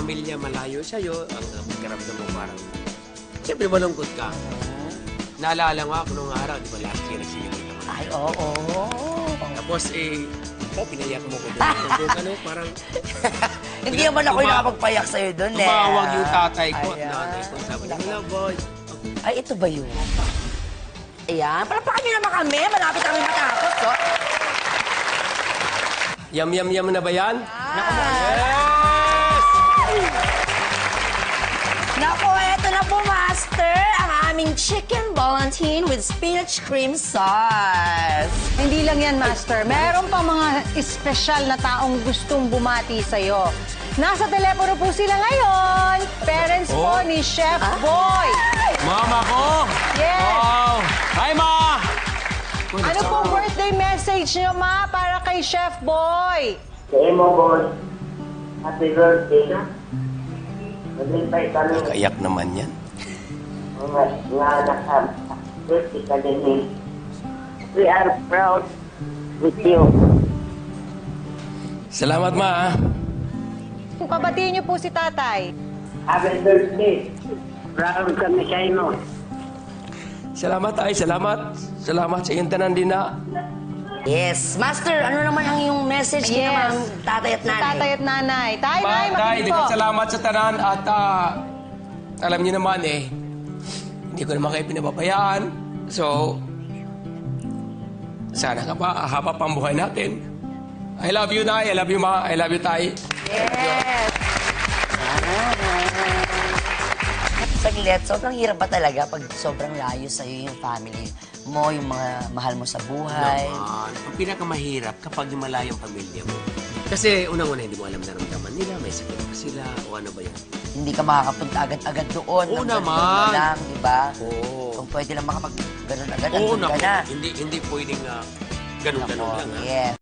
pamilya malayo sa'yo, ang pagkaramdam mo parang, siyempre malungkot ka. Naalala ko ako nung araw, di ba last year nagsiligay naman. Ay, oo. Tapos pinayak mo ko doon. Ano, parang... Hindi naman ako yung nakapagpayak sa'yo doon, eh. Tumawag yung tatay ko at Ayan. nanay ko. Sabi niya, hello boy. Ay, ito ba yun? Ayan, palapakan niyo naman kami. Malapit kami matapos, oh. Yum na ba yan? Naku, eto na po, Master. Ang aming chicken Valentine with spinach cream sauce. Hindi lang yan, Master. Meron pang mga espesyal na taong gustong bumati sa'yo. Nasa telepono po sila ngayon. Parents po ni Chef Boy. Mama ko! Yes. Wow! Hi, Ma! Ano pong birthday message niyo, Ma, para kay Chef Boy? Sa mo, boss. Happy birthday na. Maglintay kami. Kayak naman yan. Nga anak ka. Birthday ka din eh. We are proud with you. Salamat, Ma. Kung kabatiin niyo po si tatay. Happy birthday. Proud kami sa inyo. Salamat, ay. Salamat. Salamat sa iyong tanan din na. Yes. Master, ano naman ang iyong message kay Yes. naman tatay at nanay? Tatay at nanay. Tay, nay, Tay, makinig po. salamat sa tanan at alam niyo naman hindi ko naman kayo pinababayaan. So, sana ka pa, haba pang buhay natin. I love you, Nay. I love you, Ma. I love you, Tay. Yes. Saglit, sobrang hirap ba talaga pag sobrang layo sa'yo yung family mo, yung mga mahal mo sa buhay? Naman, ang pinakamahirap kapag yung malayo ang pamilya mo. Kasi unang-una, hindi mo alam naramdaman nila, may sakit pa sila, o ano ba yan? Hindi ka makakapunta agad-agad doon. Oo Hanggang naman. doon na lang, di ba? Oo. Kung pwede lang makapag-ganon agad, Oo andun ka naman, na. hindi pwedeng ganun-ganun Ako, lang. Ha? yes.